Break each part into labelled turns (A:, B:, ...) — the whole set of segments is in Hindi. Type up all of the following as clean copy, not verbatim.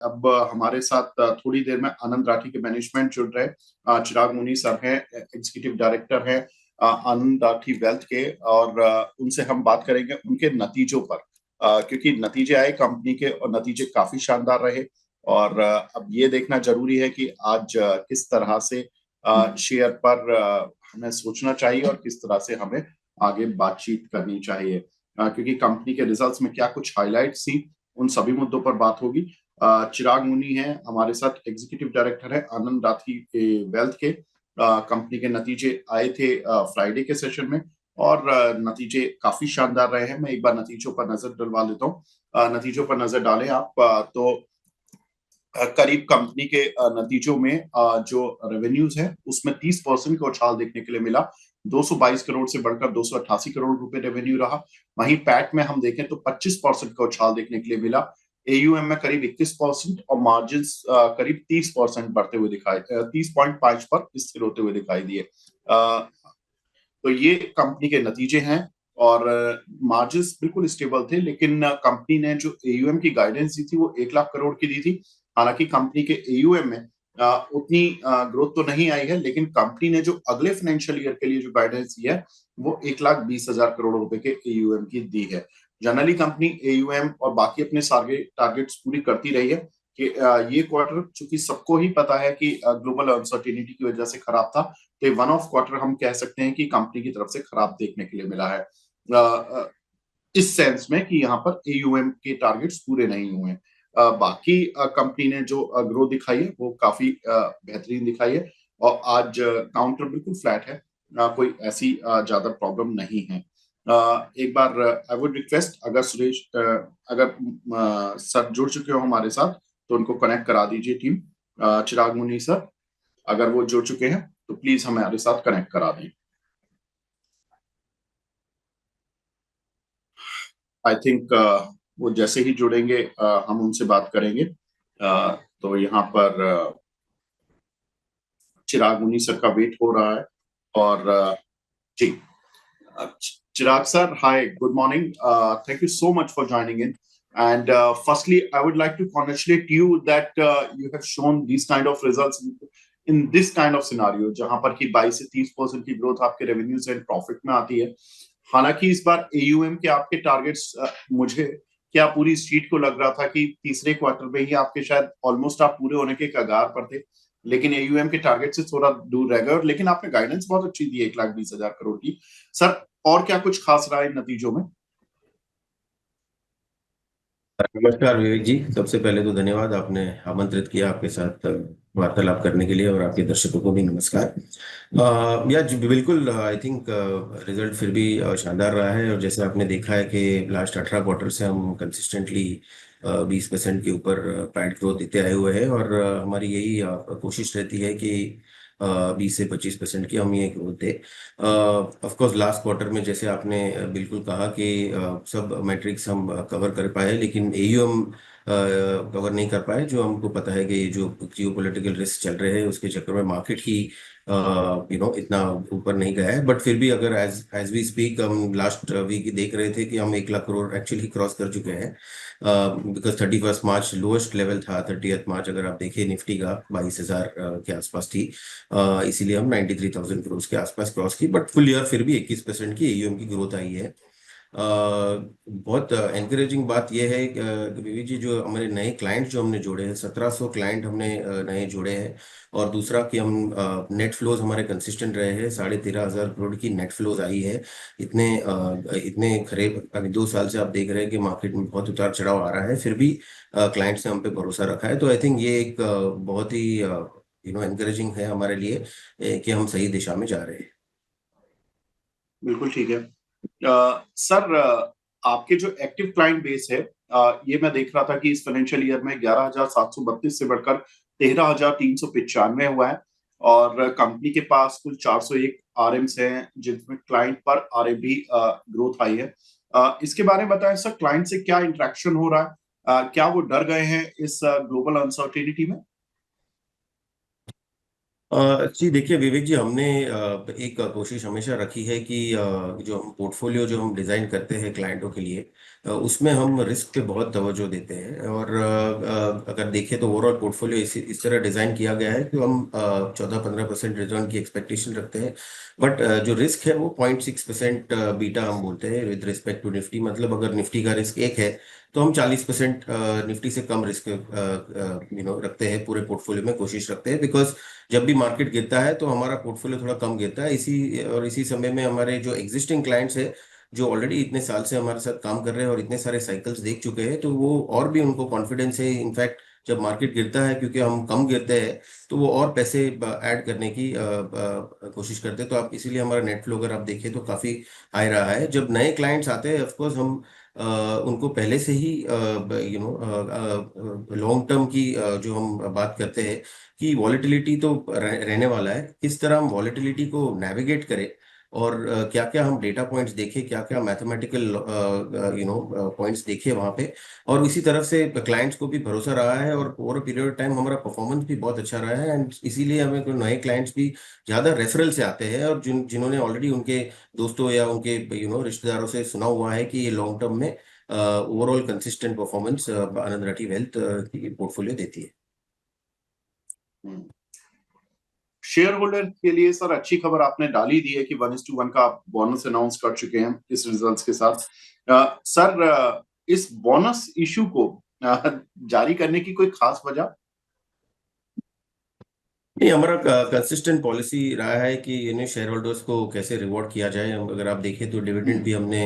A: अब हमारे साथ थोड़ी देर में आनंद राठी के मैनेजमेंट जुड़ रहे। चिराग मुनी सर हैं, एग्जीक्यूटिव डायरेक्टर हैं आनंद राठी वेल्थ के, और उनसे हम बात करेंगे उनके नतीजों पर, क्योंकि नतीजे आए कंपनी के और नतीजे काफी शानदार रहे। और अब ये देखना जरूरी है कि आज किस तरह से शेयर पर हमें सोचना चाहिए और किस तरह से हमें आगे बातचीत करनी चाहिए, क्योंकि कंपनी के रिजल्ट्स में क्या कुछ हाइलाइट्स थी, उन सभी मुद्दों पर बात होगी। चिराग मुनी है हमारे साथ, एग्जीक्यूटिव डायरेक्टर है आनंद राठी वेल्थ के। कंपनी के नतीजे आए थे फ्राइडे के सेशन में, और नतीजे काफी शानदार रहे हैं। मैं एक बार नतीजों पर नजर डलवा लेता हूँ। नतीजों पर नजर डालें आप, तो करीब कंपनी के नतीजों में जो रेवेन्यूज है उसमें 30% का उछाल देखने के लिए मिला। 222 करोड़ से बढ़कर 288 करोड़ रुपए रेवेन्यू रहा। वहीं पैट में हम देखें तो 25% का उछाल देखने के लिए मिला। एयूएम में करीब 21% और मार्जिन करीब 30% बढ़ते हुए दिखाई 30.5 पर स्थिर होते हुए दिखाई दिए। तो ये कंपनी के नतीजे हैं, और मार्जिन बिल्कुल स्टेबल थे। लेकिन कंपनी ने जो एयूएम की गाइडेंस दी थी वो 1 लाख करोड़ की दी थी। हालांकि कंपनी के एयूएम में उतनी ग्रोथ तो नहीं आई है, लेकिन कंपनी ने जो अगले फाइनेंशियल ईयर के लिए जो गाइडेंस दी है वो 1,20,000 करोड़ रुपए के एयूएम की दी है। जनरली कंपनी एयूएम और बाकी अपने सारे टारगेट्स पूरी करती रही है। कि ये क्वार्टर चूंकि सबको ही पता है कि ग्लोबल अनसर्टेनिटी की वजह से खराब था, तो वन ऑफ क्वार्टर हम कह सकते हैं कि कंपनी की तरफ से खराब देखने के लिए मिला है, इस सेंस में कि यहाँ पर एयूएम के टारगेट्स पूरे नहीं हुए। बाकी कंपनी ने जो ग्रोथ दिखाई है वो काफी बेहतरीन दिखाई है, और आज काउंटर बिल्कुल फ्लैट है। कोई ऐसी ज्यादा प्रॉब्लम नहीं है। एक बार आई वुड रिक्वेस्ट, अगर सुरेश अगर सर जुड़ चुके हो हमारे साथ तो उनको कनेक्ट करा दीजिए टीम। चिराग मुनी सर अगर वो जुड़ चुके हैं तो प्लीज हमारे साथ कनेक्ट करा दें। आई थिंक वो जैसे ही जुड़ेंगे हम उनसे बात करेंगे। तो यहाँ पर चिराग मुनी सर का वेट हो रहा है। और जी, Chirag sir, hi, good morning, thank you so much for joining in. And firstly, I would like to congratulate you that you have shown these kind of results in this kind of scenario, जहां पर कि 22 से 30% की ग्रोथ आपके रेवेन्यूज एंड प्रॉफिट में आती है। हालांकि इस बार एयूएम के आपके टारगेट्स, मुझे क्या पूरी स्ट्रीट को लग रहा था कि तीसरे क्वार्टर में ही आपके शायद ऑलमोस्ट आप पूरे होने के कगार पर थे, लेकिन एयूएम के टारगेट से थोड़ा दूर रह गए। और लेकिन आपने गाइडेंस बहुत अच्छी दी है 1,20,000 करोड़ की। सर, और क्या कुछ खास रहा है नतीजों में?
B: नमस्कार विवेक जी। सबसे पहले तो धन्यवाद, आपने आमंत्रित किया आपके साथ वार्तालाप करने के लिए, और आपके दर्शकों को भी नमस्कार। या जी बिल्कुल, आई थिंक रिजल्ट फिर भी शानदार रहा है। और जैसे आपने देखा है कि लास्ट 18 क्वार्टर से हम कंसिस्टेंटली 20% के ऊपर पैट ग्रोथ देते आए हुए हैं, और हमारी यही कोशिश रहती है कि 20 से 25% की हम ये ग्रोथ दें। ऑफ कोर्स लास्ट क्वार्टर में जैसे आपने बिल्कुल कहा कि सब मैट्रिक्स हम कवर कर पाए, लेकिन एयूएम कवर नहीं कर पाए। जो हमको पता है कि ये जो जियोपॉलिटिकल रिस्क चल रहे हैं उसके चक्कर में मार्केट ही इतना ऊपर नहीं गया है। बट फिर भी अगर एज एज वी स्पीक, हम लास्ट वीक देख रहे थे कि हम 1 लाख करोड़ एक्चुअली क्रॉस कर चुके हैं। बिकॉज 31 मार्च लोएस्ट लेवल था। 30 मार्च अगर आप देखिए निफ्टी का 22,000 के आसपास थी। इसीलिए हम 93,000 करोड़ के आसपास क्रॉस की। बट फुल ईयर फिर भी 21% की एयूएम की ग्रोथ आई है। बहुत एनकरेजिंग बात यह है कि विवेक जी, जो हमारे नए क्लाइंट जो हमने जोड़े हैं, 1700 क्लाइंट हमने नए जोड़े हैं। और दूसरा कि हम नेट फ्लोज हमारे कंसिस्टेंट रहे हैं। 13,500 करोड़ की नेट फ्लोज आई है। इतने खरे, अभी 2 साल से आप देख रहे हैं कि मार्केट में बहुत उतार चढ़ाव आ रहा है, फिर भी क्लाइंट्स ने हम पे भरोसा रखा है। तो आई थिंक ये एक बहुत ही एनकरेजिंग है हमारे लिए कि हम सही दिशा में जा रहे हैं।
A: बिल्कुल ठीक है। सर, आपके जो एक्टिव क्लाइंट बेस है, ये मैं देख रहा था कि इस फाइनेंशियल ईयर में 11,732 से बढ़कर 13,395 हुआ है। और कंपनी के पास कुल 401 आरएम्स हैं, जिनमें क्लाइंट पर आरएम भी ग्रोथ आई है। इसके बारे में बताएं सर, क्लाइंट से क्या इंटरेक्शन हो रहा है? क्या वो डर गए हैं इस ग्लोबल अनसर्टेनिटी में?
B: जी देखिए विवेक जी, हमने एक कोशिश हमेशा रखी है कि जो हम पोर्टफोलियो जो हम डिजाइन करते हैं क्लाइंटों के लिए, उसमें हम रिस्क पे बहुत तवज्जो देते हैं। और अगर देखें तो ओवरऑल पोर्टफोलियो इस तरह डिजाइन किया गया है कि हम 14-15% रिटर्न की एक्सपेक्टेशन रखते हैं। बट जो रिस्क है वो 0.6% बीटा हम बोलते हैं विद रिस्पेक्ट टू निफ्टी। मतलब अगर निफ्टी का रिस्क 1 है तो हम 40% निफ्टी से कम रिस्क रखते हैं, पूरे पोर्टफोलियो में कोशिश रखते हैं। बिकॉज जब भी मार्केट गिरता है तो हमारा पोर्टफोलियो थोड़ा कम गिरता है। इसी समय में हमारे जो एग्जिस्टिंग क्लाइंट्स है, जो ऑलरेडी इतने साल से हमारे साथ काम कर रहे हैं और इतने सारे साइकिल्स देख चुके हैं, तो वो और भी उनको कॉन्फिडेंस है। इनफैक्ट जब मार्केट गिरता है, क्योंकि हम कम गिरते हैं, तो वो और पैसे ऐड करने की कोशिश करते हैं। तो आप इसीलिए हमारा नेट फ्लो अगर आप देखें तो काफी हाई रहा है। जब नए क्लाइंट्स आते हैं, ऑफकोर्स हम उनको पहले से ही लॉन्ग टर्म की जो हम बात करते हैं कि वॉलेटिलिटी तो रहने वाला है, किस तरह हम वॉलेटिलिटी को नेविगेट करें और क्या क्या हम डेटा पॉइंट्स देखें, क्या क्या मैथमेटिकल पॉइंट्स देखें वहाँ पे। और इसी तरफ से क्लाइंट्स को भी भरोसा रहा है और over a period of time हमारा परफॉर्मेंस भी बहुत अच्छा रहा है। एंड इसीलिए हमें कोई नए क्लाइंट्स भी ज्यादा रेफरल से आते हैं, और जिन्होंने ऑलरेडी उनके दोस्तों या उनके रिश्तेदारों से सुना हुआ है कि ये लॉन्ग टर्म में ओवरऑल कंसिस्टेंट परफॉर्मेंस आनंद राठी वेल्थ की पोर्टफोलियो देती है।
A: शेयर होल्डर के लिए सर अच्छी खबर आपने डाली दी है कि 1:1 का आप बोनस अनाउंस कर चुके हैं इस रिजल्ट्स के साथ। सर, इस बोनस इशू को जारी करने की कोई खास वजह?
B: नहीं, हमारा कंसिस्टेंट पॉलिसी रहा है कि शेयर होल्डर्स को कैसे रिवॉर्ड किया जाए। अगर आप देखें तो डिविडेंड भी हमने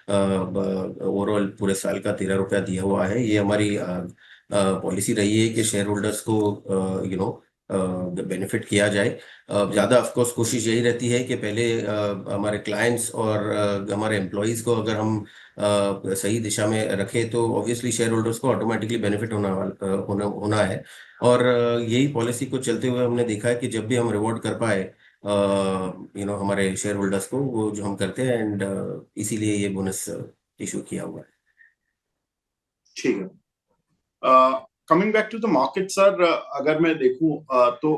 B: ओवरऑल पूरे साल का 13 रुपया दिया हुआ है। ये हमारी पॉलिसी रही है कि शेयर होल्डर्स को बेनिफिट किया जाए। ज़्यादा ऑफकोर्स कोशिश यही रहती है कि पहले हमारे क्लाइंट्स और हमारे एम्प्लॉयज़ को अगर हम सही दिशा में रखें तो ऑब्वियसली शेयर होल्डर्स को ऑटोमेटिकली बेनिफिट होना है। और यही पॉलिसी को चलते हुए हमने देखा है कि जब भी हम रिवॉर्ड कर पाए हमारे शेयर होल्डर्स को, वो जो हम करते हैं। एंड इसीलिए ये बोनस इशू किया हुआ है।
A: ठीक है। Coming back to the market sir, अगर मैं देखूं तो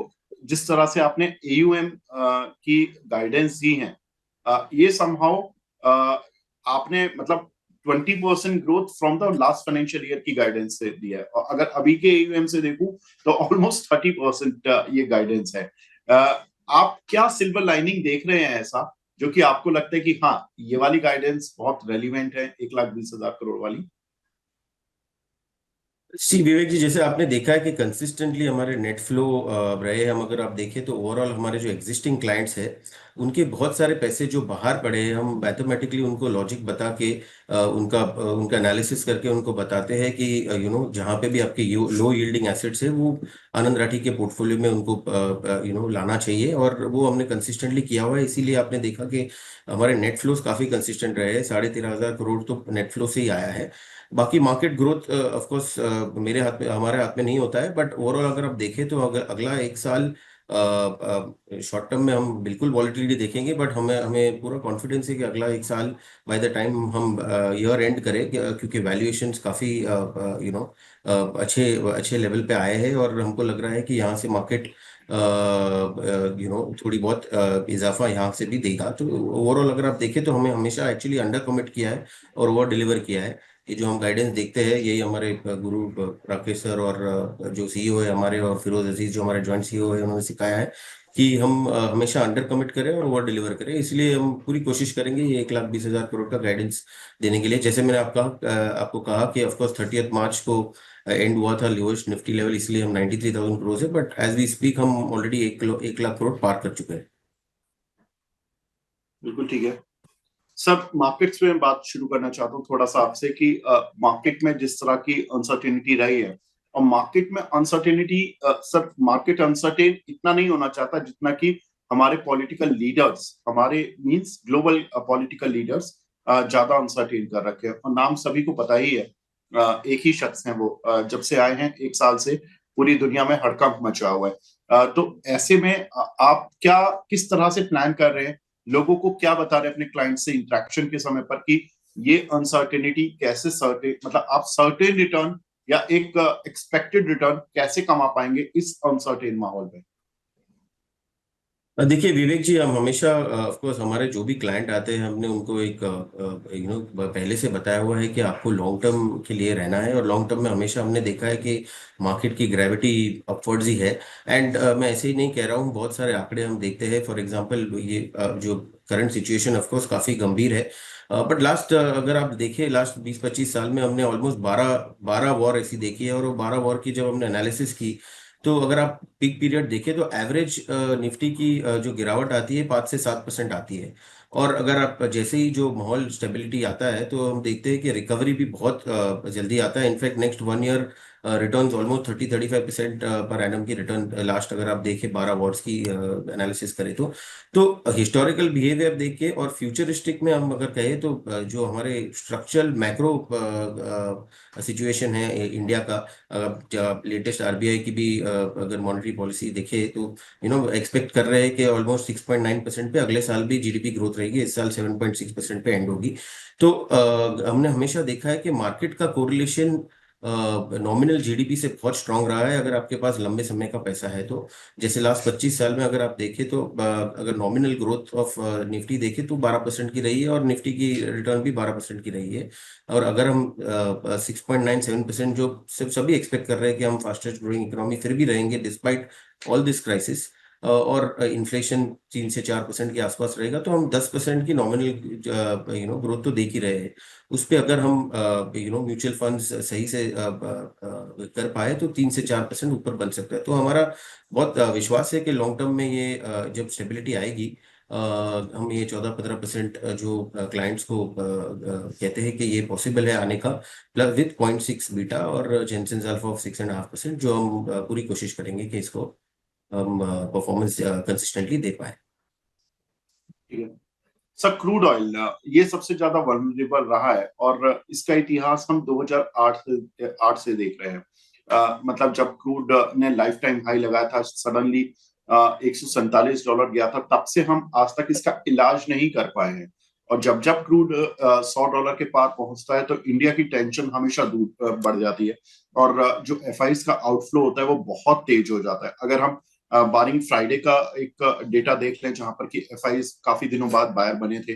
A: जिस तरह से आपने AUM की गाइडेंस दी है, ये समहाउ आपने मतलब 20% growth from the last financial year की गाइडेंस से दी है, और अगर अभी के AUM से देखूं तो ऑलमोस्ट 30% ये गाइडेंस है। आप क्या सिल्वर लाइनिंग देख रहे हैं ऐसा जो कि आपको लगता है कि हाँ, ये वाली गाइडेंस बहुत रेलिवेंट है 1,20,000 करोड़ वाली?
B: जी विवेक जी, जैसे आपने देखा है कि कंसिस्टेंटली हमारे नेट फ्लो रहे हम, अगर आप देखें तो ओवरऑल हमारे जो एग्जिस्टिंग क्लाइंट्स है, उनके बहुत सारे पैसे जो बाहर पड़े हैं, हम मैथमेटिकली उनको लॉजिक बता के उनका एनालिसिस करके उनको बताते हैं कि जहाँ पे भी आपके लो यील्डिंग एसेट्स है, वो आनंद राठी के पोर्टफोलियो में उनको लाना चाहिए। और वो हमने कंसिस्टेंटली किया हुआ है। इसीलिए आपने देखा कि हमारे नेट फ्लोज काफी कंसिस्टेंट रहे हैं। 13,500 करोड़ तो नेट फ्लो से ही आया है। बाकी मार्केट ग्रोथ ऑफ कोर्स मेरे हाथ में, हमारे हाथ में नहीं होता है। बट ओवरऑल अगर आप देखें तो अगर अगला 1 साल शॉर्ट टर्म में हम बिल्कुल वॉलिटिलिटी देखेंगे, बट हमें हमें पूरा कॉन्फिडेंस है कि अगला 1 साल बाय द टाइम हम ईयर एंड करें, क्योंकि वैल्यूएशंस काफी अच्छे अच्छे लेवल पे आए हैं। और हमको लग रहा है कि यहाँ से मार्केट थोड़ी बहुत इजाफा यहाँ से भी देगा। तो ओवरऑल अगर आप देखें तो हमें हमेशा एक्चुअली अंडर कमिट किया है और ओवर डिलीवर किया है। ये जो हम गाइडेंस देखते हैं, यही हमारे गुरु राकेश सर और जो CEO है हमारे, और फिरोज अजीज जो हमारे जॉइंट CEO है, उन्होंने सिखाया है कि हम हमेशा अंडर कमिट करें और ओवर डिलीवर करें। इसलिए हम पूरी कोशिश करेंगे ये 1,20,000 करोड़ का गाइडेंस देने के लिए। जैसे मैंने आपको कहा कि ऑफकोर्स 30 मार्च को एंड हुआ था लोएस्ट निफ्टी लेवल, इसलिए हम 93,000 करोड़ है। बट एज वी स्पीक हम ऑलरेडी 1 लाख करोड़ पार कर चुके हैं।
A: बिल्कुल ठीक है सर। मार्केट्स में बात शुरू करना चाहता हूँ थोड़ा सा आपसे कि मार्केट में जिस तरह की अनसर्टेनिटी रही है, और मार्केट में अनसर्टेनिटी, सर मार्केट अनसर्टेन इतना नहीं होना चाहता जितना कि हमारे पॉलिटिकल लीडर्स, हमारे मींस ग्लोबल पॉलिटिकल लीडर्स ज्यादा अनसर्टेन कर रखे हैं। और नाम सभी को पता ही है, एक ही शख्स हैं वो, जब से आए हैं 1 साल से पूरी दुनिया में हड़कंप मचा हुआ है। तो ऐसे में आप क्या किस तरह से प्लान कर रहे हैं, लोगों को क्या बता रहे हैं अपने क्लाइंट से इंटरेक्शन के समय पर कि ये अनसर्टेनिटी कैसे सर्टेन, मतलब आप सर्टेन रिटर्न या एक एक्सपेक्टेड रिटर्न कैसे कमा पाएंगे इस अनसर्टेन माहौल में?
B: देखिए विवेक जी, हम हमेशा ऑफ कोर्स हमारे जो भी क्लाइंट आते हैं हमने उनको एक पहले से बताया हुआ है कि आपको लॉन्ग टर्म के लिए रहना है, और लॉन्ग टर्म में हमेशा हमने देखा है कि मार्केट की ग्रेविटी अपवर्ड्स ही है। एंड मैं ऐसे ही नहीं कह रहा हूँ, बहुत सारे आंकड़े हम देखते हैं। फॉर एग्जांपल ये जो करंट सिचुएशन ऑफ कोर्स काफी गंभीर है, बट लास्ट अगर आप देखें लास्ट 20-25 साल में हमने ऑलमोस्ट 12 वॉर ऐसी देखी है। और वो 12 वॉर की जब हमने एनालिसिस की, तो अगर आप पीक पीरियड देखें तो एवरेज निफ्टी की जो गिरावट आती है 5 से 7% आती है। और अगर आप जैसे ही जो माहौल स्टेबिलिटी आता है तो हम देखते हैं कि रिकवरी भी बहुत जल्दी आता है। In fact next 1 year returns almost 30-35% per annum की रिटर्न लास्ट अगर आप देखें 12 वॉर्स की एनालिसिस करें तो हिस्टोरिकल बिहेवियर देख के और फ्यूचरिस्टिक में हम अगर कहें तो जो हमारे स्ट्रक्चरल मैक्रो सिचुएशन है इंडिया का, लेटेस्ट आरबीआई की भी अगर मॉनेटरी पॉलिसी देखे तो एक्सपेक्ट कर रहे हैं कि ऑलमोस्ट 6.9% पे अगले साल भी जीडीपी ग्रोथ रहेगी, इस साल 7.6% पे एंड होगी। तो हमने हमेशा देखा है कि मार्केट का कोरिलेशन नॉमिनल जीडीपी से बहुत स्ट्रांग रहा है, अगर आपके पास लंबे समय का पैसा है तो। जैसे लास्ट 25 साल में अगर आप देखें तो अगर नॉमिनल ग्रोथ ऑफ निफ्टी देखें तो 12% की रही है, और निफ्टी की रिटर्न भी 12% की रही है। और अगर हम 6.97% जो सिर्फ सभी एक्सपेक्ट कर रहे हैं कि हम फास्टेस्ट ग्रोइंग इकोनॉमी फिर भी रहेंगे डिस्पाइट ऑल दिस क्राइसिस, और इन्फ्लेशन 3 से 4% के आसपास रहेगा, तो हम 10% की नॉमिनल ग्रोथ तो देख ही रहे हैं। उस पे अगर हम म्यूचुअल फंड्स सही से कर पाए तो 3 से 4% ऊपर बन सकता है। तो हमारा बहुत विश्वास है कि लॉन्ग टर्म में ये जब स्टेबिलिटी आएगी, हम ये 14-15% जो क्लाइंट्स को कहते हैं कि ये पॉसिबल है आने का, प्लस विथ 0.6 बीटा और जेनसेन अल्फा ऑफ 6.5%, जो हम पूरी कोशिश करेंगे कि इसको हम परफॉर्मेंस कंसिस्टेंटली दे पाए।
A: ठीक है सर, क्रूड ऑयल ये सबसे ज्यादा वल्नरेबल रहा है, और इसका इतिहास हम 2008 से देख रहे हैं। मतलब जब क्रूड ने लाइफ टाइम हाई लगाया था, सडनली $147 गया था, तब से हम आज तक इसका इलाज नहीं कर पाए हैं। और जब जब क्रूड $100 के पार पहुंचता है तो इंडिया की टेंशन हमेशा दूर बढ़ जाती है, और जो एफआईज का आउटफ्लो होता है वो बहुत तेज हो जाता है। अगर हम बारिंग फ्राइडे का एक डेटा देख लें जहां पर कि एफआईज काफी दिनों बाद बायर बने थे,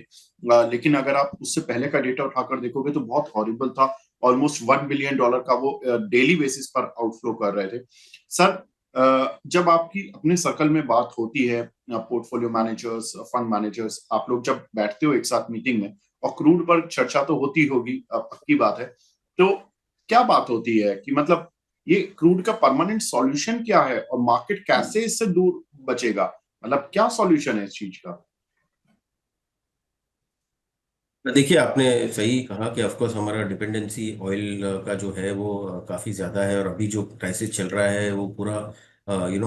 A: लेकिन अगर आप उससे पहले का डेटा उठाकर देखोगे तो बहुत हॉरिबल था। ऑलमोस्ट $1 बिलियन का वो डेली बेसिस पर आउटफ्लो कर रहे थे। सर, जब आपकी अपने सर्कल में बात होती है, पोर्टफोलियो मैनेजर्स, फंड मैनेजर्स, आप लोग जब बैठते हो एक साथ मीटिंग में, और क्रूड पर चर्चा तो होती होगी, पक्की बात है, तो क्या बात होती है कि मतलब ये क्रूड का परमानेंट सॉल्यूशन क्या है, और मार्केट कैसे इससे दूर बचेगा? मतलब क्या सॉल्यूशन है इस चीज का?
B: देखिए आपने सही कहा कि ऑफ कोर्स हमारा डिपेंडेंसी ऑयल का जो है वो काफ़ी ज़्यादा है, और अभी जो क्राइसिस चल रहा है वो पूरा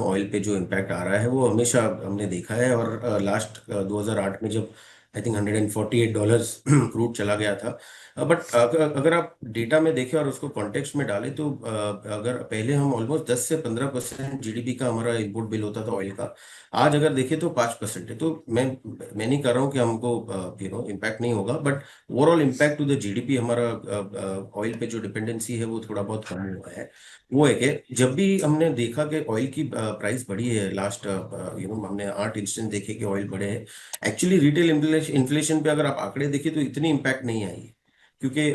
B: ऑयल पे जो इम्पैक्ट आ रहा है वो हमेशा हमने देखा है। और लास्ट 2008 में जब आई थिंक $148 क्रूड चला गया था। बट अगर आप डेटा में देखें और उसको कॉन्टेक्स्ट में डालें तो अगर पहले हम ऑलमोस्ट 10 से 15% जीडीपी का हमारा इम्पोर्ट बिल होता था ऑयल का, आज अगर देखें तो 5% है। तो मैं नहीं कर रहा हूँ कि हमको इम्पैक्ट नहीं होगा, but overall impact to the GDP हमारा ऑयल पे जो डिपेंडेंसी है वो थोड़ा बहुत कम हुआ है। वो है कि जब भी हमने देखा कि ऑयल की प्राइस बढ़ी है लास्ट हमने 8 इंस्टेंस देखे कि ऑयल बढ़े हैं। एक्चुअली रिटेल इन्फ्लेशन पे अगर आप आंकड़े देखें तो इतनी इम्पैक्ट नहीं आई है, क्योंकि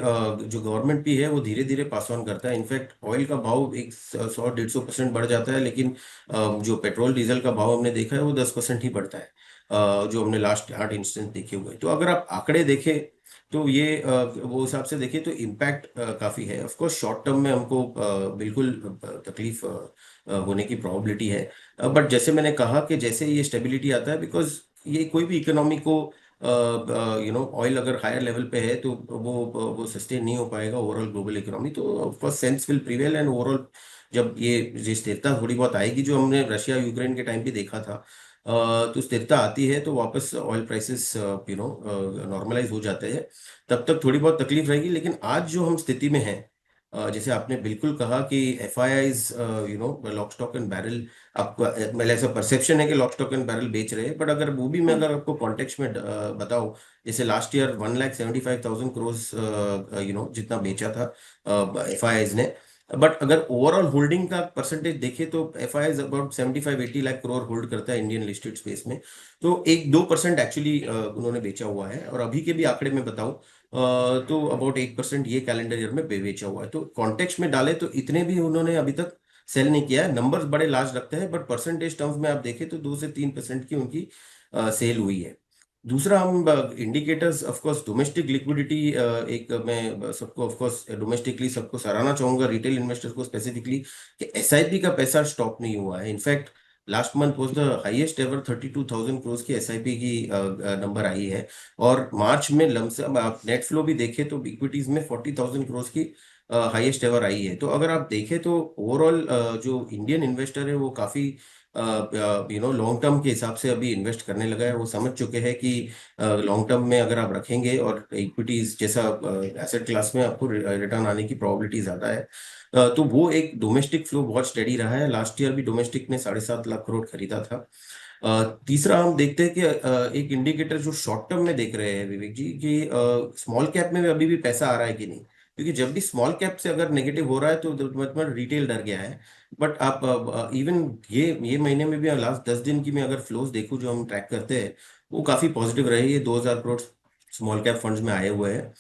B: जो गवर्नमेंट भी है वो धीरे धीरे पास ऑन करता है। इनफैक्ट ऑयल का भाव एक 100-150% बढ़ जाता है, लेकिन जो पेट्रोल डीजल का भाव हमने देखा है वो 10% ही बढ़ता है, जो हमने लास्ट 8 इंस्टेंस देखे हुए हैं। तो अगर आप आंकड़े देखें तो ये वो हिसाब से देखें तो इम्पैक्ट काफी है। ऑफ कोर्स शॉर्ट टर्म में हमको बिल्कुल तकलीफ होने की प्रोबेबिलिटी है। बट जैसे मैंने कहा कि जैसे ये स्टेबिलिटी आता है, बिकॉज ये कोई भी इकोनॉमी को ऑयल अगर हायर लेवल पे है तो वो सस्टेन नहीं हो पाएगा ओवरऑल ग्लोबल इकोनॉमी। तो of course sense will prevail, and overall जब ये स्थिरता थोड़ी बहुत आएगी जो हमने रशिया यूक्रेन के टाइम पे देखा था, तो स्थिरता आती है तो वापस ऑयल प्राइसेस नॉर्मलाइज हो जाते हैं। तब तक थोड़ी बहुत तकलीफ रहेगी, लेकिन आज जो हम स्थिति में हैं, जैसे आपने बिल्कुल कहा कि F I eyes lock stock and barrel, आपको मतलब ऐसा परसेप्शन है कि लॉक स्टॉक एंड बैरल बेच रहे हैं, बट अगर वो भी मैं अगर आपको कॉन्टेक्स्ट में बताऊं, जैसे लास्ट ईयर 1,75,000 करोड़ जितना बेचा था एफ आई आईज ने, बट अगर ओवरऑल होल्डिंग का परसेंटेज देखे तो FI about 75-80 lakh crore hold करता है इंडियन लिस्टेड स्पेस में। तो 1-2% एक्चुअली उन्होंने बेचा हुआ है, और अभी के भी आंकड़े में बताऊं तो अबाउट 1% ये कैलेंडर ईयर में बेचा हुआ है। तो कॉन्टेक्स्ट में डाले तो इतने भी उन्होंने अभी तक सेल नहीं किया है। नंबर्स बड़े लार्ज लगते हैं, बट परसेंटेज टर्म्स में आप देखें तो 2 से 3% की उनकी सेल हुई है। दूसरा, हम indicators of course domestic liquidity, एक मैं सबको ऑफ कोर्स डोमेस्टिकली सबको सराहना चाहूंगा, रिटेल इन्वेस्टर्स को स्पेसिफिकली, कि एसआईपी का पैसा स्टॉप नहीं हुआ है। In fact last month was the highest ever 32,000 crore की एसआईपी की नंबर आई है। और मार्च में लमसम आप नेट फ्लो भी देखें तो इक्विटीज में 40,000 करोड़ की हाईएस्ट एवर आई है। तो अगर आप देखें तो ओवरऑल जो इंडियन इन्वेस्टर है वो काफी लॉन्ग टर्म के हिसाब से अभी इन्वेस्ट करने लगा है। वो समझ चुके हैं कि लॉन्ग टर्म में अगर आप रखेंगे और इक्विटीज जैसा एसेट क्लास में आपको रिटर्न आने की प्रोबेबिलिटी ज्यादा है। तो वो एक डोमेस्टिक फ्लो बहुत स्टेडी रहा है। लास्ट ईयर भी डोमेस्टिक ने 7.5 लाख करोड़ खरीदा था। तीसरा, हम देखते हैं कि एक इंडिकेटर जो शॉर्ट टर्म में देख रहे हैं विवेक जी, कि स्मॉल कैप में भी अभी भी पैसा आ रहा है कि नहीं। क्योंकि जब भी स्मॉल कैप से अगर नेगेटिव हो रहा है तो मतलब रिटेल डर गया है। बट आप इवन ये महीने में भी लास्ट 10 दिन की मैं अगर फ्लोज देखूं जो हम ट्रैक करते हैं, वो काफी पॉजिटिव रहे। ये 2,000 करोड़ स्मॉल कैप फंड्स में आए हुए हैं।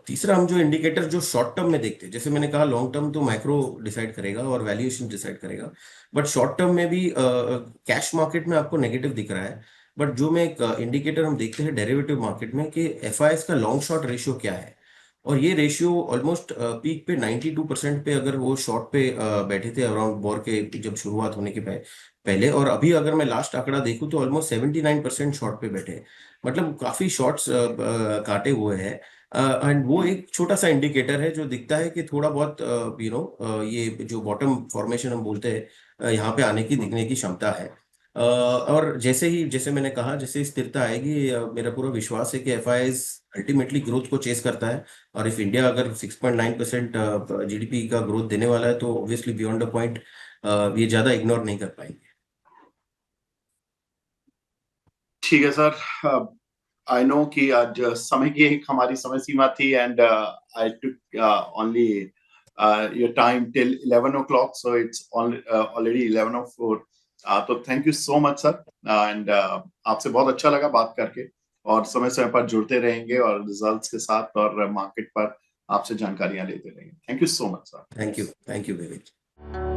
B: तीसरा, हम जो इंडिकेटर जो शॉर्ट टर्म में देखते हैं, जैसे मैंने कहा लॉन्ग टर्म तो मैक्रो डिसाइड करेगा और वैल्यूएशन डिसाइड करेगा, बट शॉर्ट टर्म में भी कैश मार्केट में आपको नेगेटिव दिख रहा है। बट जो मैं एक इंडिकेटर हम देखते हैं डेरिवेटिव मार्केट में, कि एफआईएस का लॉन्ग शॉर्ट रेशियो क्या है। और ये रेशियो ऑलमोस्ट पीक पे 92% पे, अगर वो शॉर्ट पे बैठे थे अराउंड वॉर के जब शुरुआत होने के पहले, और अभी अगर मैं लास्ट आंकड़ा देखूं तो ऑलमोस्ट 79% शॉर्ट पे बैठे हैं। मतलब काफी शॉर्ट्स काटे हुए हैं। एंड वो एक छोटा सा इंडिकेटर है जो दिखता है कि थोड़ा बहुत ये जो बॉटम फॉर्मेशन हम बोलते हैं, यहाँ पे आने की दिखने की क्षमता है। और जैसे मैंने कहा, जैसे ही स्थिरता आएगी, मेरा पूरा विश्वास है कि एफआईआईज अल्टीमेटली ग्रोथ को चेस करता है। और इफ इंडिया अगर 6.9% जीडीपी का ग्रोथ देने वाला है तो ऑब्वियसली बियॉन्ड द पॉइंट ये ज्यादा इग्नोर नहीं कर पाएंगे।
A: ठीक है सर। आई नो कि आज समय की एक हमारी समय सीमा थी, and I took only your time till 11 o'clock, so it's already 11:04. तो thank you so much sir, and आपसे बहुत अच्छा लगा बात करके, और समय समय पर जुड़ते रहेंगे और रिजल्ट्स के साथ और मार्केट पर आपसे जानकारियां लेते रहेंगे। Thank you so much sir.
B: Thank you Vivek.